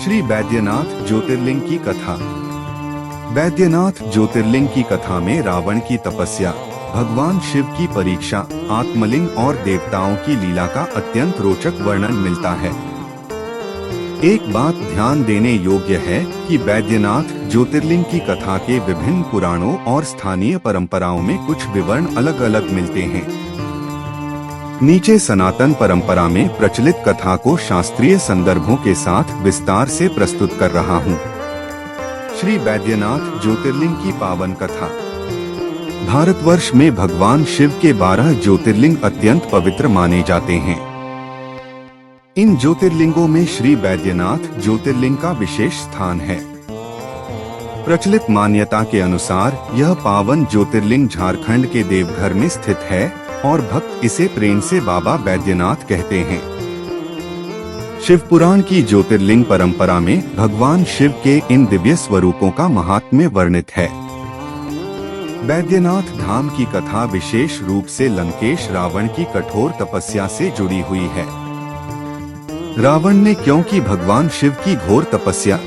श्री बैद्यनाथ ज्योतिर्लिंग की कथा। बैद्यनाथ ज्योतिर्लिंग की कथा में रावण की तपस्या, भगवान शिव की परीक्षा, आत्मलिंग और देवताओं की लीला का अत्यंत रोचक वर्णन मिलता है। एक बात ध्यान देने योग्य है कि बैद्यनाथ ज्योतिर्लिंग की कथा के विभिन्न पुराणों और स्थानीय परंपराओं में कुछ विवरण अलग अलग मिलते हैं। नीचे सनातन परंपरा में प्रचलित कथा को शास्त्रीय संदर्भों के साथ विस्तार से प्रस्तुत कर रहा हूँ। श्री बैद्यनाथ ज्योतिर्लिंग की पावन कथा। भारतवर्ष में भगवान शिव के 12 ज्योतिर्लिंग अत्यंत पवित्र माने जाते हैं। इन ज्योतिर्लिंगों में श्री बैद्यनाथ ज्योतिर्लिंग का विशेष स्थान है। प्रचलित मान्यता के अनुसार यह पावन ज्योतिर्लिंग झारखंड के देवघर में स्थित है और भक्त इसे प्रेम से बाबा बैद्यनाथ कहते हैं। शिव पुराण की ज्योतिर्लिंग परंपरा में भगवान शिव के इन दिव्य स्वरूपों का महात्म्य वर्णित है। बैद्यनाथ धाम की कथा विशेष रूप से लंकेश रावण की कठोर तपस्या से जुड़ी हुई है। रावण ने क्यों की भगवान शिव की घोर तपस्या?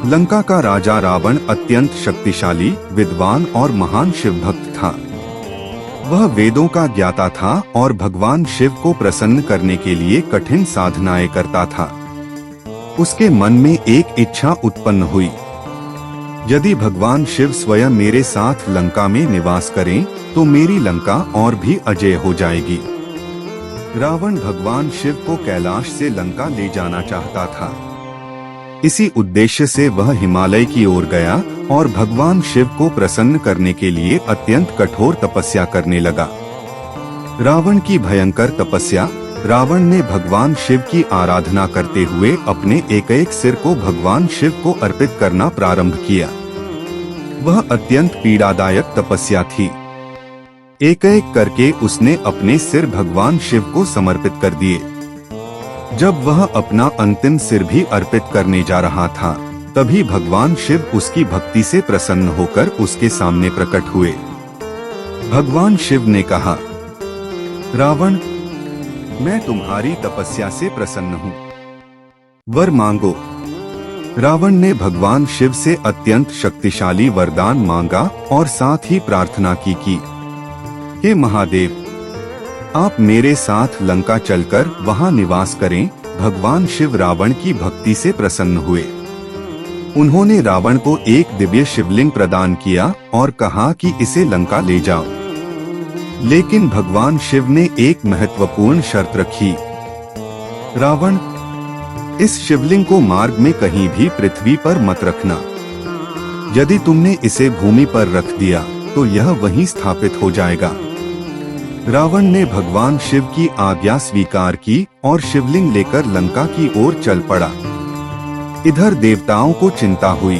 लंका का राजा रावण अत्यंत शक्तिशाली, विद्वान और महान शिव भक्त था। वह वेदों का ज्ञाता था और भगवान शिव को प्रसन्न करने के लिए कठिन साधनाएं करता था। उसके मन में एक इच्छा उत्पन्न हुई, यदि भगवान शिव स्वयं मेरे साथ लंका में निवास करें तो मेरी लंका और भी अजेय हो जाएगी। रावण भगवान शिव को कैलाश से लंका ले जाना चाहता था। इसी उद्देश्य से वह हिमालय की ओर गया और भगवान शिव को प्रसन्न करने के लिए अत्यंत कठोर तपस्या करने लगा। रावण की भयंकर तपस्या। रावण ने भगवान शिव की आराधना करते हुए अपने एक सिर को भगवान शिव को अर्पित करना प्रारंभ किया। वह अत्यंत पीड़ादायक तपस्या थी। एक करके उसने अपने सिर भगवान शिव को समर्पित कर दिए। जब वह अपना अंतिम सिर भी अर्पित करने जा रहा था, तभी भगवान शिव उसकी भक्ति से प्रसन्न होकर उसके सामने प्रकट हुए। भगवान शिव ने कहा, रावण, मैं तुम्हारी तपस्या से प्रसन्न हूँ, वर मांगो। रावण ने भगवान शिव से अत्यंत शक्तिशाली वरदान मांगा और साथ ही प्रार्थना की कि हे महादेव, आप मेरे साथ लंका चलकर वहां निवास करें। भगवान शिव रावण की भक्ति से प्रसन्न हुए। उन्होंने रावण को एक दिव्य शिवलिंग प्रदान किया और कहा कि इसे लंका ले जाओ। लेकिन भगवान शिव ने एक महत्वपूर्ण शर्त रखी, रावण, इस शिवलिंग को मार्ग में कहीं भी पृथ्वी पर मत रखना। यदि तुमने इसे भूमि पर रख दिया तो यह वहीं स्थापित हो जाएगा। रावण ने भगवान शिव की आज्ञा स्वीकार की और शिवलिंग लेकर लंका की ओर चल पड़ा। इधर देवताओं को चिंता हुई।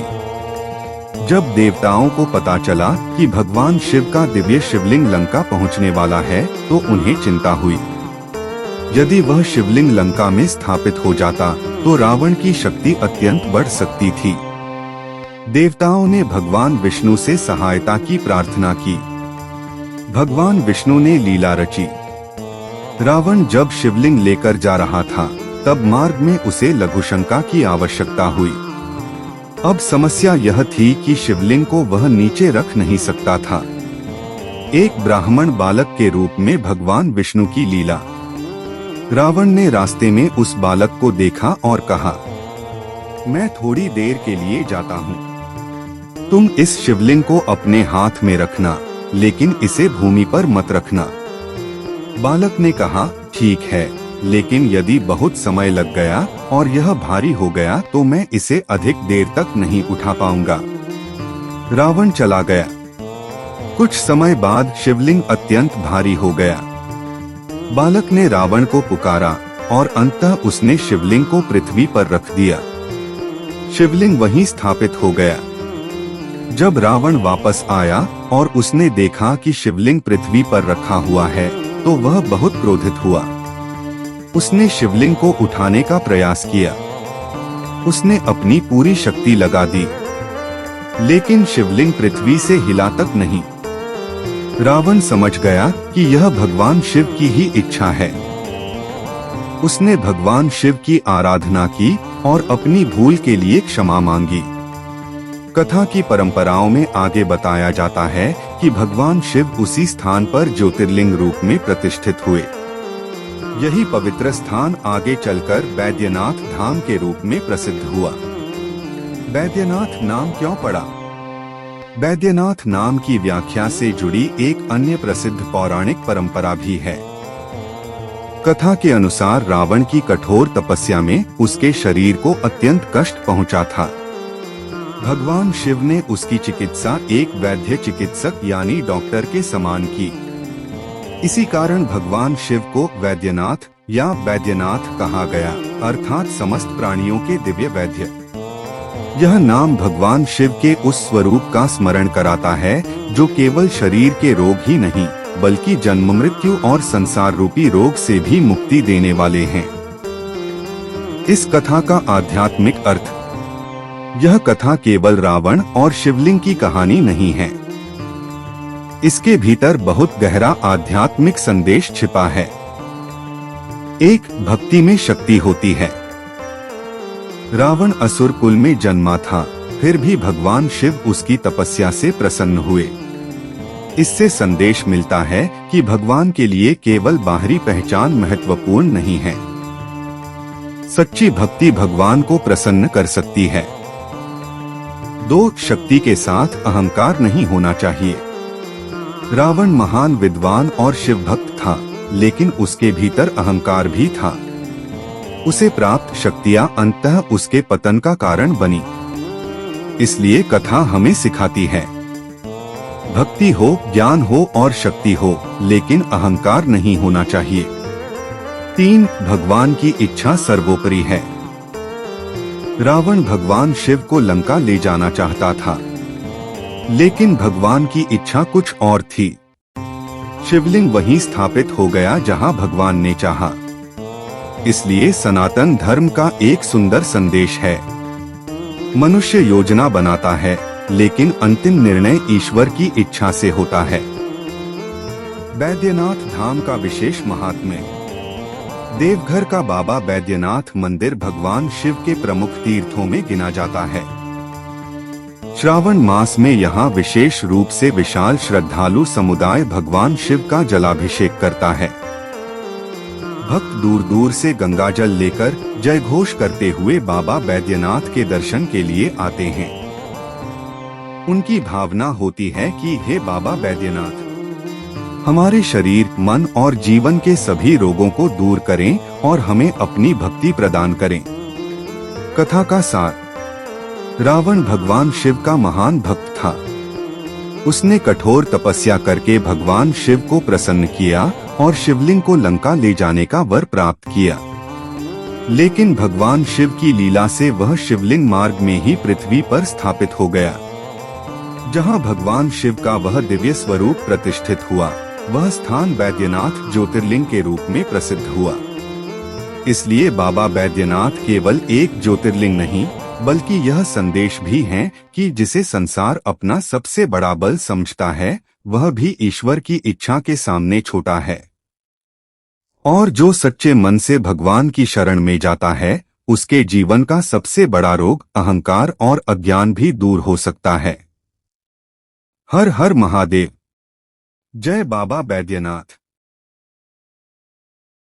जब देवताओं को पता चला कि भगवान शिव का दिव्य शिवलिंग लंका पहुंचने वाला है तो उन्हें चिंता हुई। यदि वह शिवलिंग लंका में स्थापित हो जाता तो रावण की शक्ति अत्यंत बढ़ सकती थी। देवताओं ने भगवान विष्णु से सहायता की प्रार्थना की। भगवान विष्णु ने लीला रची। रावण जब शिवलिंग लेकर जा रहा था तब मार्ग में उसे लघुशंका की आवश्यकता हुई। अब समस्या यह थी कि शिवलिंग को वह नीचे रख नहीं सकता था। एक ब्राह्मण बालक के रूप में भगवान विष्णु की लीला। रावण ने रास्ते में उस बालक को देखा और कहा, मैं थोड़ी देर के लिए जाता हूँ, तुम इस शिवलिंग को अपने हाथ में रखना, लेकिन इसे भूमि पर मत रखना। बालक ने कहा, ठीक है, लेकिन यदि बहुत समय लग गया और यह भारी हो गया तो मैं इसे अधिक देर तक नहीं उठा पाऊंगा। रावण चला गया। कुछ समय बाद शिवलिंग अत्यंत भारी हो गया। बालक ने रावण को पुकारा और अंततः उसने शिवलिंग को पृथ्वी पर रख दिया। शिवलिंग वहीं स्थापित हो गया। जब रावण वापस आया और उसने देखा कि शिवलिंग पृथ्वी पर रखा हुआ है तो वह बहुत क्रोधित हुआ। उसने शिवलिंग को उठाने का प्रयास किया। उसने अपनी पूरी शक्ति लगा दी, लेकिन शिवलिंग पृथ्वी से हिला तक नहीं। रावण समझ गया कि यह भगवान शिव की ही इच्छा है। उसने भगवान शिव की आराधना की और अपनी भूल के लिए क्षमा मांगी। कथा की परंपराओं में आगे बताया जाता है कि भगवान शिव उसी स्थान पर ज्योतिर्लिंग रूप में प्रतिष्ठित हुए। यही पवित्र स्थान आगे चलकर बैद्यनाथ धाम के रूप में प्रसिद्ध हुआ। बैद्यनाथ नाम क्यों पड़ा? बैद्यनाथ नाम की व्याख्या से जुड़ी एक अन्य प्रसिद्ध पौराणिक परंपरा भी है। कथा के अनुसार रावण की कठोर तपस्या में उसके शरीर को अत्यंत कष्ट पहुंचा था। भगवान शिव ने उसकी चिकित्सा एक वैद्य चिकित्सक यानी डॉक्टर के समान की। इसी कारण भगवान शिव को वैद्यनाथ या बैद्यनाथ कहा गया, अर्थात समस्त प्राणियों के दिव्य वैद्य। यह नाम भगवान शिव के उस स्वरूप का स्मरण कराता है जो केवल शरीर के रोग ही नहीं बल्कि जन्म मृत्यु और संसार रूपी रोग से भी मुक्ति देने वाले हैं। इस कथा का आध्यात्मिक अर्थ। यह कथा केवल रावण और शिवलिंग की कहानी नहीं है। इसके भीतर बहुत गहरा आध्यात्मिक संदेश छिपा है। एक, भक्ति में शक्ति होती है। रावण असुर कुल में जन्मा था, फिर भी भगवान शिव उसकी तपस्या से प्रसन्न हुए। इससे संदेश मिलता है कि भगवान के लिए केवल बाहरी पहचान महत्वपूर्ण नहीं है। सच्ची भक्ति भगवान को प्रसन्न कर सकती है। 2, शक्ति के साथ अहंकार नहीं होना चाहिए। रावण महान विद्वान और शिव भक्त था, लेकिन उसके भीतर अहंकार भी था। उसे प्राप्त शक्तियां अंततः उसके पतन का कारण बनी। इसलिए कथा हमें सिखाती है, भक्ति हो, ज्ञान हो और शक्ति हो, लेकिन अहंकार नहीं होना चाहिए। 3, भगवान की इच्छा सर्वोपरि है। रावण भगवान शिव को लंका ले जाना चाहता था, लेकिन भगवान की इच्छा कुछ और थी। शिवलिंग वहीं स्थापित हो गया जहां भगवान ने चाहा। इसलिए सनातन धर्म का एक सुंदर संदेश है, मनुष्य योजना बनाता है, लेकिन अंतिम निर्णय ईश्वर की इच्छा से होता है। बैद्यनाथ धाम का विशेष महात्म्य। देवघर का बाबा बैद्यनाथ मंदिर भगवान शिव के प्रमुख तीर्थों में गिना जाता है। श्रावण मास में यहाँ विशेष रूप से विशाल श्रद्धालु समुदाय भगवान शिव का जलाभिषेक करता है। भक्त दूर दूर से गंगाजल लेकर जय घोष करते हुए बाबा बैद्यनाथ के दर्शन के लिए आते हैं। उनकी भावना होती है कि हे बाबा बैद्यनाथ, हमारे शरीर, मन और जीवन के सभी रोगों को दूर करें और हमें अपनी भक्ति प्रदान करें। कथा का सार। रावण भगवान शिव का महान भक्त था। उसने कठोर तपस्या करके भगवान शिव को प्रसन्न किया और शिवलिंग को लंका ले जाने का वर प्राप्त किया। लेकिन भगवान शिव की लीला से वह शिवलिंग मार्ग में ही पृथ्वी पर स्थापित हो गया। जहां भगवान शिव का वह दिव्य स्वरूप प्रतिष्ठित हुआ, वह स्थान बैद्यनाथ ज्योतिर्लिंग के रूप में प्रसिद्ध हुआ। इसलिए बाबा बैद्यनाथ केवल एक ज्योतिर्लिंग नहीं, बल्कि यह संदेश भी है कि जिसे संसार अपना सबसे बड़ा बल समझता है, वह भी ईश्वर की इच्छा के सामने छोटा है। और जो सच्चे मन से भगवान की शरण में जाता है, उसके जीवन का सबसे बड़ा रोग, अहंकार और अज्ञान भी दूर हो सकता है। हर हर महादेव। जय बाबा बैद्यनाथ।